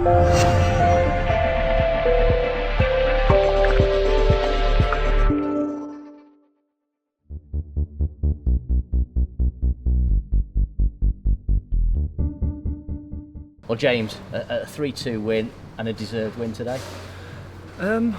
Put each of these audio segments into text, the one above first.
Well, James, a 3-2 win and a deserved win today. I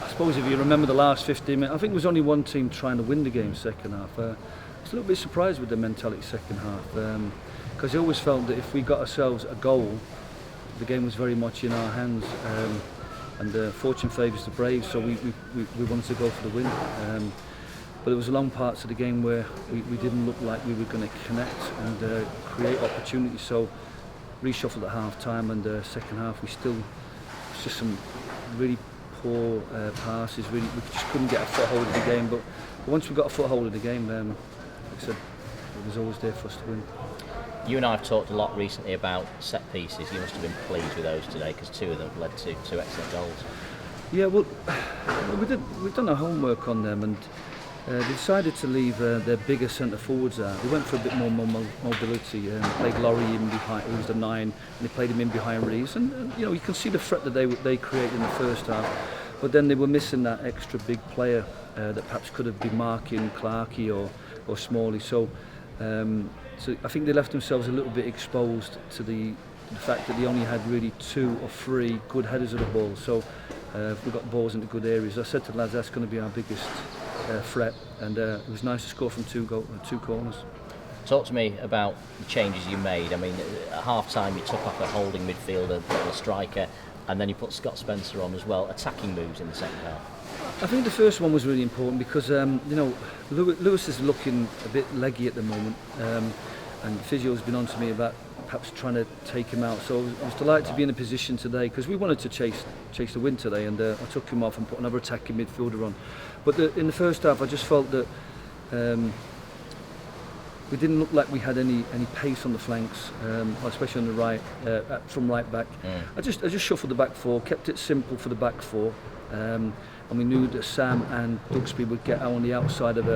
suppose if you remember the last 15 minutes, I think there was only one team trying to win the game second half. I was a little bit surprised with the mentality second half, because I always felt that if we got ourselves a goal, the game was very much in our hands, and fortune favours the brave, so we wanted to go for the win. But there was long parts of the game where we didn't look like we were going to connect and create opportunities. So reshuffled at half time, and second half it's just some really poor passes. We just couldn't get a foothold of the game, but once we got a foothold of the game, like I said, it was always there for us to win. You and I have talked a lot recently about set pieces. You must have been pleased with those today, because two of them led to two excellent goals. Yeah, well, we've done our homework on them, and they decided to leave their bigger centre forwards there. They went for a bit more mobility. Played Laurie in behind, who was the 9, and they played him in behind Reeves. And you know, you can see the threat that they created in the first half. But then they were missing that extra big player that perhaps could have been marking Clarkey or Smalley. So I think they left themselves a little bit exposed to the fact that they only had really 2 or 3 good headers of the ball. So if we got balls into good areas, I said to the lads, that's going to be our biggest threat, and it was nice to score from two corners. Talk to me about the changes you made. I mean, at half time you took off a holding midfielder, a striker, and then you put Scott Spencer on as well. Attacking moves in the second half. I think the first one was really important because you know, Lewis is looking a bit leggy at the moment, and physio's been on to me about perhaps trying to take him out. So I was delighted to be in a position today, because we wanted to chase the win today, and I took him off and put another attacking midfielder on. But in the first half, I just felt that we didn't look like we had any pace on the flanks, especially on the right, from right back. I just shuffled the back four, kept it simple for the back four, and we knew that Sam and Duxbury would get out on the outside of,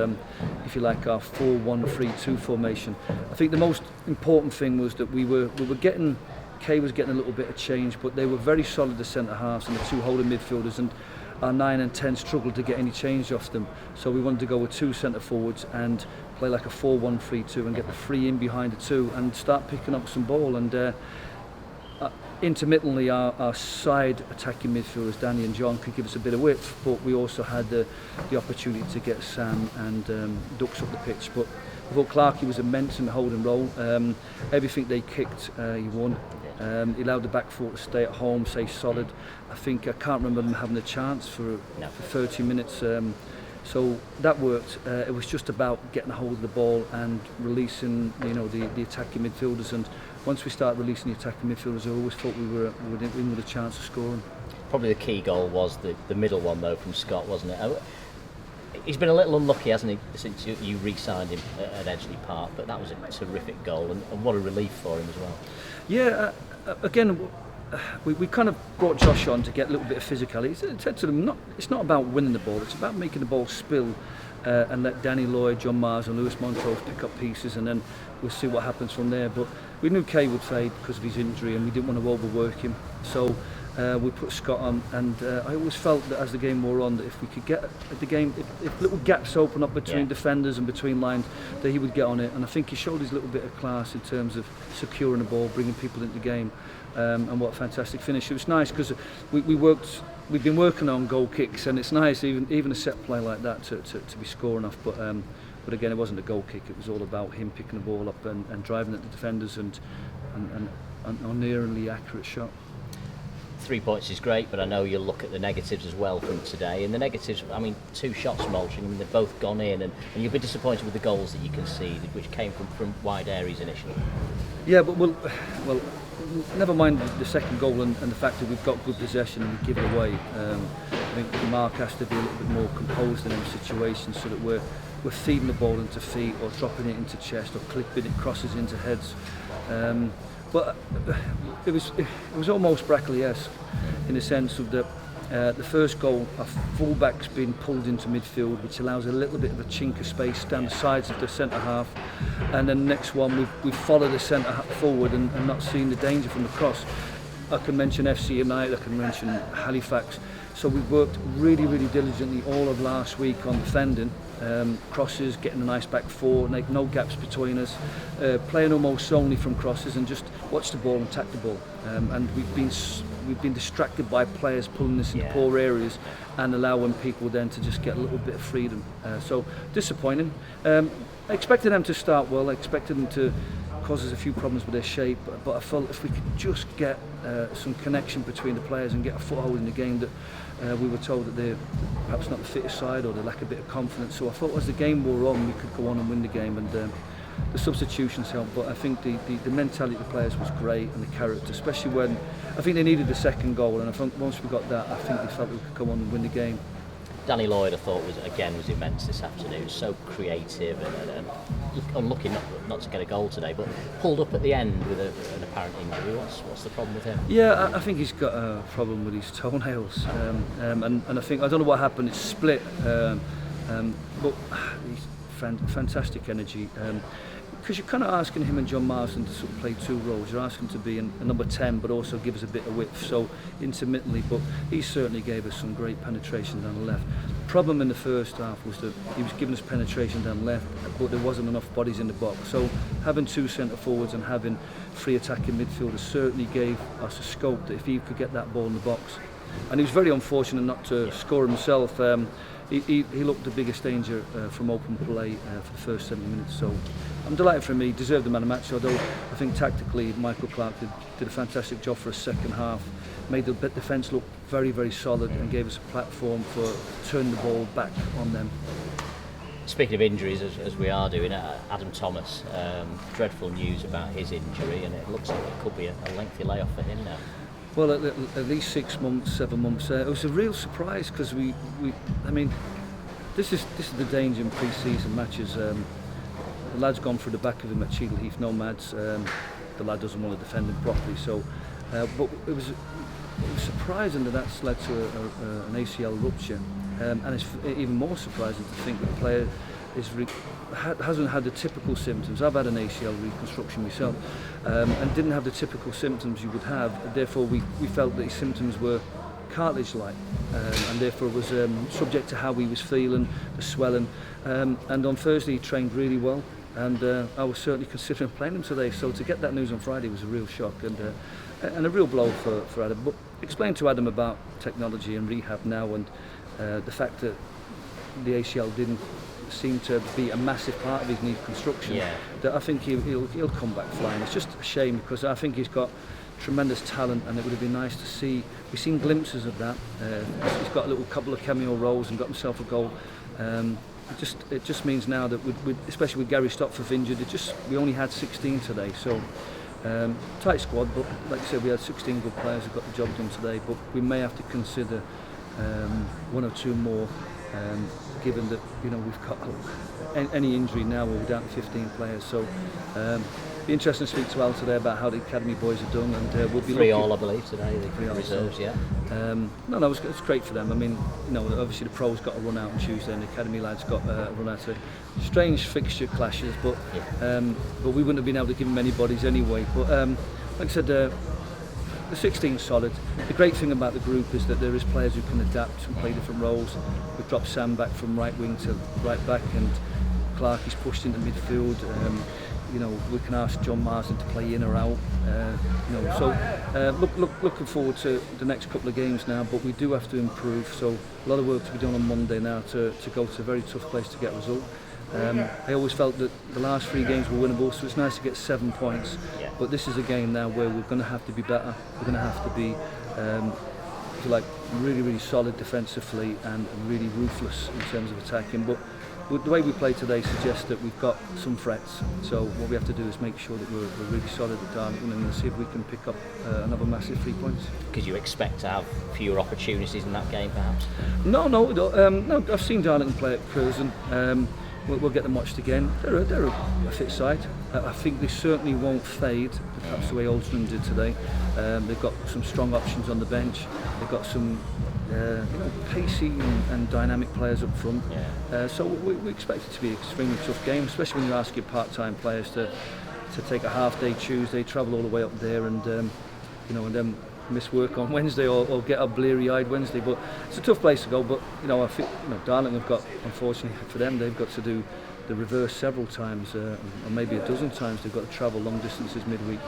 if you like, our 4-1-3-2 formation. I think the most important thing was that we were getting, Kay was getting a little bit of change, but they were very solid, the centre halves and the 2 holding midfielders, and our 9 and 10 struggled to get any change off them. So we wanted to go with 2 centre forwards and play like a 4-1-3-2 and get the 3 in behind the 2 and start picking up some ball. And intermittently our side attacking midfielders, Danny and Jon, could give us a bit of width, but we also had the opportunity to get Sam and Dux up the pitch. But I thought Clarkey was immense in the holding role. Everything they kicked, he won. He allowed the back four to stay at home, stay solid. I can't remember them having a chance for 30 minutes. So that worked. It was just about getting a hold of the ball and releasing, you know, the attacking midfielders. And once we started releasing the attacking midfielders, I always thought we were in with a chance of scoring. Probably the key goal was the middle one though from Scott, wasn't it? He's been a little unlucky, hasn't he, since you re-signed him at Edgeley Park, but that was a terrific goal, and what a relief for him as well. Yeah, again, we kind of brought Josh on to get a little bit of physicality. He said to them, it's not about winning the ball, it's about making the ball spill and let Danny Lloyd, John Mars and Lewis Montrose pick up pieces, and then we'll see what happens from there. But we knew Kay would fade because of his injury, and we didn't want to overwork him. So we put Scott on, and I always felt that as the game wore on, that if we could get at the game, if little gaps open up between defenders and between lines, that he would get on it. And I think he showed his little bit of class in terms of securing the ball, bringing people into the game, and what a fantastic finish. It was nice because we've been working on goal kicks, and it's nice even a set play like that to be scoring off. But again, it wasn't a goal kick. It was all about him picking the ball up and driving at the defenders and a nearly accurate shot. 3 points is great, but I know you'll look at the negatives as well from today. And the negatives, I mean, 2 shots from Altrincham, I mean, they've both gone in, and you'll be disappointed with the goals that you conceded, which came from wide areas initially. Yeah, but well, never mind the second goal and the fact that we've got good possession and we give it away. I think Mark has to be a little bit more composed in them situations, so that we're feeding the ball into feet or dropping it into chest or clipping it crosses into heads. But it was almost Brackley-esque in the sense of that the first goal, our full-back's been pulled into midfield, which allows a little bit of a chink of space down the sides of the centre half, and then the next one we've followed the centre forward and not seen the danger from the cross. I can mention FC United, I can mention Halifax. So we worked really, really diligently all of last week on defending, crosses, getting a nice back four, no gaps between us, playing almost solely from crosses and just watch the ball and attack the ball. And we've been distracted by players pulling us into poor areas and allowing people then to just get a little bit of freedom. So disappointing. I expected them to start well. I expected them to cause us a few problems with their shape, but I felt if we could just get some connection between the players and get a foothold in the game, that we were told that they're perhaps not the fittest side or they lack a bit of confidence. So I thought as the game wore on, we could go on and win the game, and the substitutions helped. But I think the mentality of the players was great, and the character, especially when I think they needed the second goal, and I think once we got that, I think they felt we could come on and win the game. Danny Lloyd, I thought, was immense this afternoon. So creative and unlucky not to get a goal today, but pulled up at the end with an apparent injury. What's the problem with him? Yeah, I think he's got a problem with his toenails, and I think I don't know what happened. It's split, but he's fantastic energy. Because you're kind of asking him and Jon Marsden to sort of play two roles. You're asking him to be a number 10, but also give us a bit of width, so intermittently. But he certainly gave us some great penetration down the left. Problem in the first half was that he was giving us penetration down the left, but there wasn't enough bodies in the box. So having two centre forwards and having three attacking midfielders certainly gave us a scope that if he could get that ball in the box. And he was very unfortunate not to score himself. He looked the biggest danger from open play for the first 70 minutes. So I'm delighted for him. He deserved the man of the match, although I think tactically Michael Clark did a fantastic job for a second half, made the defence look very, very solid and gave us a platform for turning the ball back on them. Speaking of injuries, as we are doing, Adam Thomas, dreadful news about his injury, and it looks like it could be a lengthy layoff for him now. Well, at least 6 months, 7 months. It was a real surprise because I mean, this is the danger in pre-season matches. The lad's gone through the back of him at Cheadle Heath, no mads. The lad doesn't want to defend him properly. So, but it was surprising that's led to an ACL rupture, and it's even more surprising to think that the player hasn't had the typical symptoms. I've had an ACL reconstruction myself, and didn't have the typical symptoms you would have. Therefore, we felt that his symptoms were cartilage-like, and therefore was subject to how he was feeling, the swelling. And on Thursday, he trained really well, and I was certainly considering playing him today. So to get that news on Friday was a real shock and a real blow for Adam. But explain to Adam about technology and rehab now, and the fact that the ACL didn't seem to be a massive part of his knee construction. That I think he'll come back flying. It's just a shame because I think he's got tremendous talent, and it would have been nice to see. We've seen glimpses of that. He's got a little couple of cameo roles and got himself a goal. It just means now that especially with Gary Stopforth injured, we only had 16 today. So tight squad, but like I said, we had 16 good players who got the job done today. But we may have to consider one or two more, given that we've got any injury now, we're down to 15 players. So be interesting to speak to Al today about how the academy boys are done, and we'll be 3-3, I believe, today. The reserves, No, it's great for them. I mean, obviously the pros got a run out on Tuesday, and the academy lads got a run out of strange fixture clashes, but we wouldn't have been able to give them any bodies anyway. But like I said, the 16's solid. The great thing about the group is that there is players who can adapt and play different roles. We've dropped Sam back from right wing to right back, and Clark is pushed into midfield. We can ask Jon Marsden to play in or out. Looking forward to the next couple of games now, but we do have to improve. So a lot of work to be done on Monday now to go to a very tough place to get a result. I always felt that the last 3 games were winnable, so it's nice to get 7 points. But this is a game now where we're going to have to be better. We're going to have to be really, really solid defensively and really ruthless in terms of attacking. But the way we play today suggests that we've got some threats. So what we have to do is make sure that we're really solid at Darlington and see if we can pick up another massive 3 points. Because you expect to have fewer opportunities in that game, perhaps? No, I've seen Darlington play at Curzon. We'll get them watched again. They're a fit side. I think they certainly won't fade, perhaps the way Altrincham did today. They've got some strong options on the bench. They've got some pacey and dynamic players up front. So we expect it to be an extremely tough game, especially when you ask your part-time players to take a half-day Tuesday, travel all the way up there, and then miss work on Wednesday or get up bleary-eyed Wednesday. But it's a tough place to go. But I think Darling have got, unfortunately for them, they've got to do the reverse several times, or maybe a dozen times. They've got to travel long distances midweek.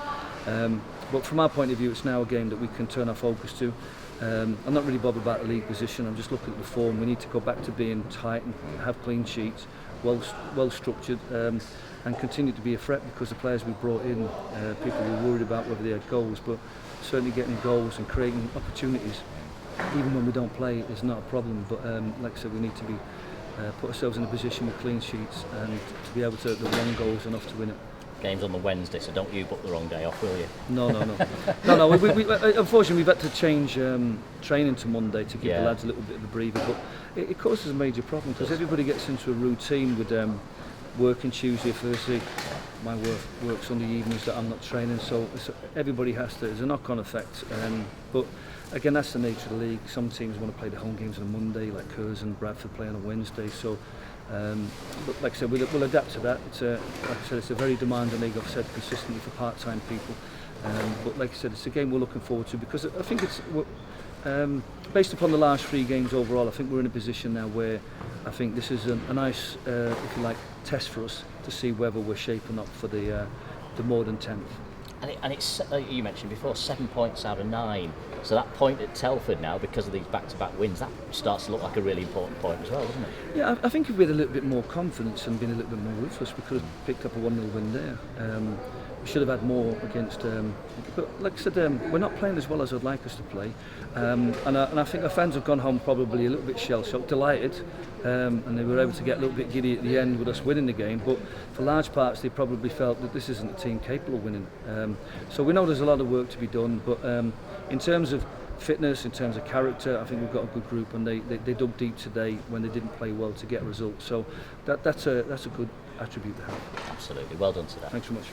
But from our point of view, it's now a game that we can turn our focus to. I'm not really bothered about the league position. I'm just looking at the form. We need to go back to being tight and have clean sheets, well structured, and continue to be a threat, because the players we brought in, people were worried about whether they had goals, but certainly getting goals and creating opportunities, even when we don't play, is not a problem. But like I said, we need to be put ourselves in a position with clean sheets and to be able to, the one goal is enough to win it. Game's on the Wednesday, so don't you book the wrong day off, will you? No. We unfortunately, we've had to change training to Monday to give the lads a little bit of a breather, but it causes a major problem, because everybody gets into a routine with working Tuesday, Thursday. My work Sunday evenings that I'm not training, so everybody has to. There's a knock-on effect, but again, that's the nature of the league. Some teams want to play the home games on a Monday, like Curs and Bradford play on a Wednesday. So. But like I said, we'll adapt to that. Like I said, it's a very demanding league, I've said consistently, for part-time people. But like I said, it's a game we're looking forward to, because I think it's based upon the last 3 games overall. I think we're in a position now where I think this is a nice, if you like, test for us to see whether we're shaping up for the more than 10th. And it's you mentioned before, 7 points out of 9. So that point at Telford now, because of these back-to-back wins, that starts to look like a really important point as well, doesn't it? Yeah, I think if we had a little bit more confidence and been a little bit more ruthless, we could have picked up a 1-0 win there. We should have had more against. But like I said, we're not playing as well as I'd like us to play, and I think our fans have gone home probably a little bit shell-shocked, delighted, and they were able to get a little bit giddy at the end with us winning the game. But for large parts, they probably felt that this isn't a team capable of winning. So we know there's a lot of work to be done, but in terms of fitness, in terms of character, I think we've got a good group, and they dug deep today when they didn't play well to get results. So that's a good attribute to have. Absolutely, well done today. Thanks so much.